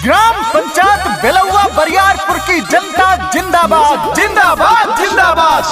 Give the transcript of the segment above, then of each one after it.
Gram panchayat बेलौआ Bariyarpur की जनता जिंदाबाद जिंदाबाद जिंदाबाद।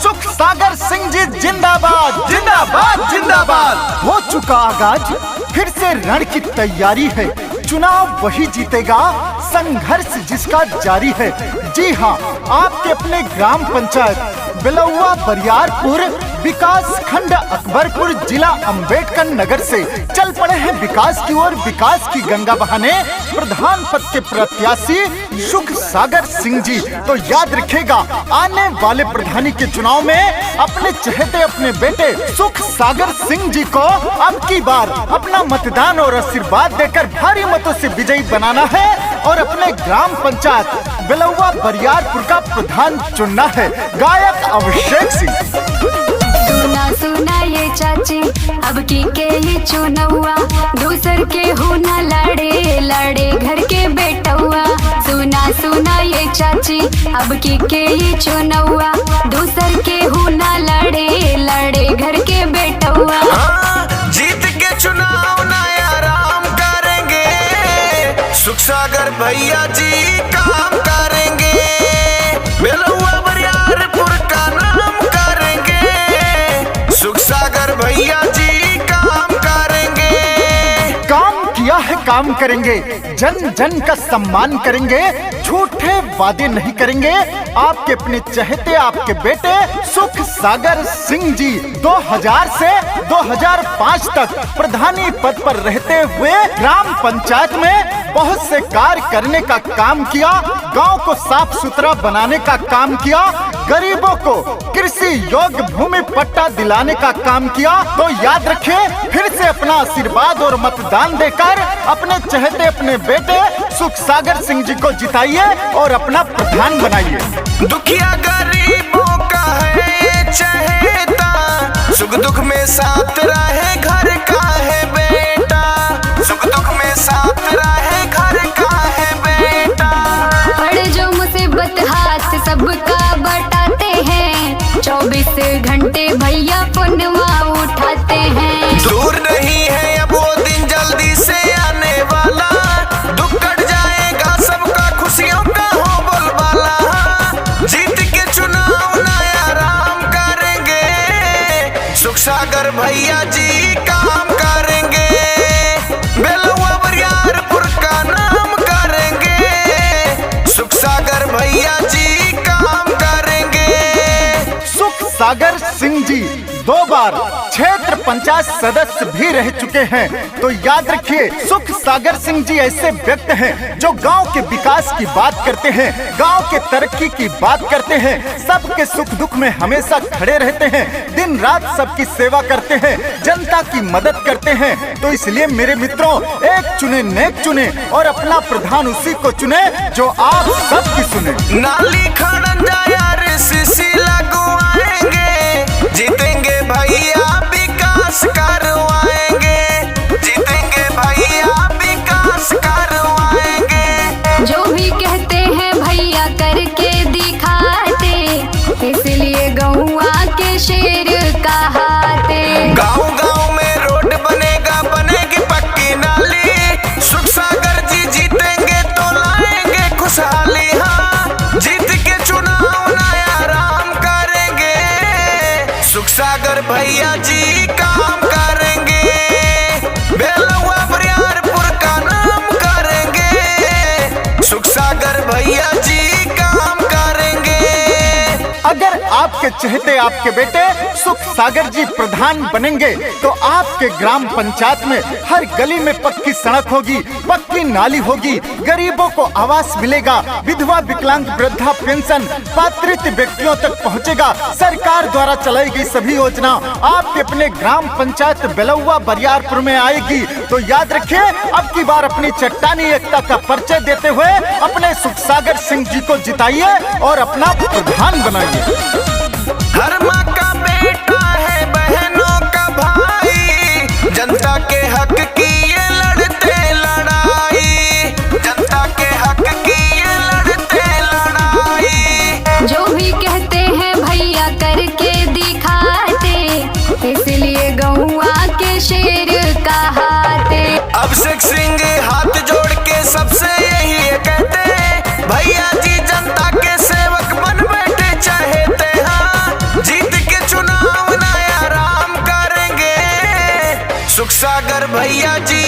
सुख सागर सिंह जी जिंदाबाद जिंदाबाद जिंदाबाद। हो चुका आगाज, फिर से रण की तैयारी है। चुनाव वही जीतेगा, संघर्ष जिसका जारी है। जी हाँ, आपके अपने ग्राम पंचायत बेलौआ बरियारपुर विकास खंड अकबरपुर जिला अंबेडकर नगर से चल पड़े हैं विकास की ओर। विकास की गंगा बहाने प्रधान पद के प्रत्याशी सुख सागर सिंह जी। तो याद रखेगा, आने वाले प्रधानी के चुनाव में अपने चहेते अपने बेटे सुख सागर सिंह जी को अब की बार अपना मतदान और आशीर्वाद देकर भारी मतों से विजयी बनाना है और अपने ग्राम पंचायत बेलौआ बरियारपुर का प्रधान चुनना है। गायक अभिषेक सिंह। सुना सुना ये चाची, अब की के ही चुनौआ, दूसर के हो न लड़े लड़े घर के बेटौआ। सुना सुना ये चाची, अब की के ही चुनौआ, दूसर के हो न लड़े लड़े घर के बेटौआ। जीत के चुनाव नया आराम करेंगे, सुख सागर भैया जी काम करेंगे, बेलौआ बरियारपुर का नाम करेंगे, सुख सागर भैया जी काम करेंगे। काम किया है काम करेंगे, जन जन का सम्मान करेंगे, झूठे वादे नहीं करेंगे। आपके अपने चहेते आपके बेटे सुख सागर सिंह जी 2000 से 2005 तक प्रधानी पद पर रहते हुए ग्राम पंचायत में बहुत से कार्य करने का काम किया, गांव को साफ सुथरा बनाने का काम किया, गरीबों को कृषि योग्य भूमि पट्टा दिलाने का काम किया। तो याद रखें, फिर से अपना आशीर्वाद और मतदान देकर अपने चहेते अपने बेटे सुख सागर सिंह जी को जिताइए और अपना प्रधान बनाइए। दुखिया गरीबों का है चहेता, सुख दुख में साथ रहे घर का है बेटा, सुख दुख में साथ रहे घर का है बेटा। पड़ जो मुसीबत हाथ सबका बटाते हैं, 24 घंटे भैया फोनवा उठाते हैं। दूर नहीं है अब वो दिन, जल्दी से आने वाला, दुख कट जाएगा सबका, खुशियों का हो बोलबाला। जीत के चुनाव नया आराम करेंगे, सुख सागर भैया जी काम करेंगे, बेलौआ बरियारपुर का नाम करेंगे, सुख सागर भैया जी काम करेंगे। सुख सागर सिंह जी 2 बार क्षेत्र पंचायत सदस्य भी रह चुके हैं। तो याद रखिए, सुख सागर सिंह जी ऐसे व्यक्ति हैं जो गांव के विकास की बात करते हैं, गांव के तरक्की की बात करते हैं, सबके सुख दुख में हमेशा खड़े रहते हैं, दिन रात सबकी सेवा करते हैं, जनता की मदद करते हैं। तो इसलिए मेरे मित्रों, एक चुने नेक चुने और अपना प्रधान उसी को चुने जो आप सबकी सुने। नाली खड़ंजा यार सीसी लगवाएंगे, जीतेंगे भैया विकास करवाएंगे, जीतेंगे भैया विकास करवाएंगे। जो भी कहते हैं भैया करके दिखाते, इसलिए गौआ के शेर कहाते। गाँव गाँव में रोड बनेगा, बनेगी पक्की नाली, सुख सागर जी जीतेंगे तो लाएंगे खुशहाली। हाँ, जीत के चुनाव नया आराम करेंगे, सुख सागर भैया जी काम करेंगे, बेलौआ बरियारपुर का नाम करेंगे, सुख सागर भैया जी काम करेंगे। अगर आपके चहेते आपके बेटे सुख सागर जी प्रधान बनेंगे तो आपके ग्राम पंचायत में हर गली में पक्की सड़क होगी, पक्की नाली होगी, गरीबों को आवास मिलेगा, विधवा विकलांग वृद्धा पेंशन पात्रित व्यक्तियों तक पहुंचेगा। सरकार द्वारा चलाई गई सभी योजना आपके अपने ग्राम पंचायत बेलौआ बरियारपुर में आएगी। तो याद रखिए, अब की बार अपनी चट्टानी एकता का परिचय देते हुए अपने सुख सागर सिंह जी को जिताइए और अपना प्रधान बनाइए। हर माँ का बेटा है, बहनों का भाई, जनता के हक की ये लड़ते लड़ाई, जनता के हक की ये लड़ते लड़ाई। जो भी कहते हैं भैया करके दिखाते, इसलिए गौआ के शेर कहाते। अभिषेक सिंह हाथ जोड़ के सबसे भैया जी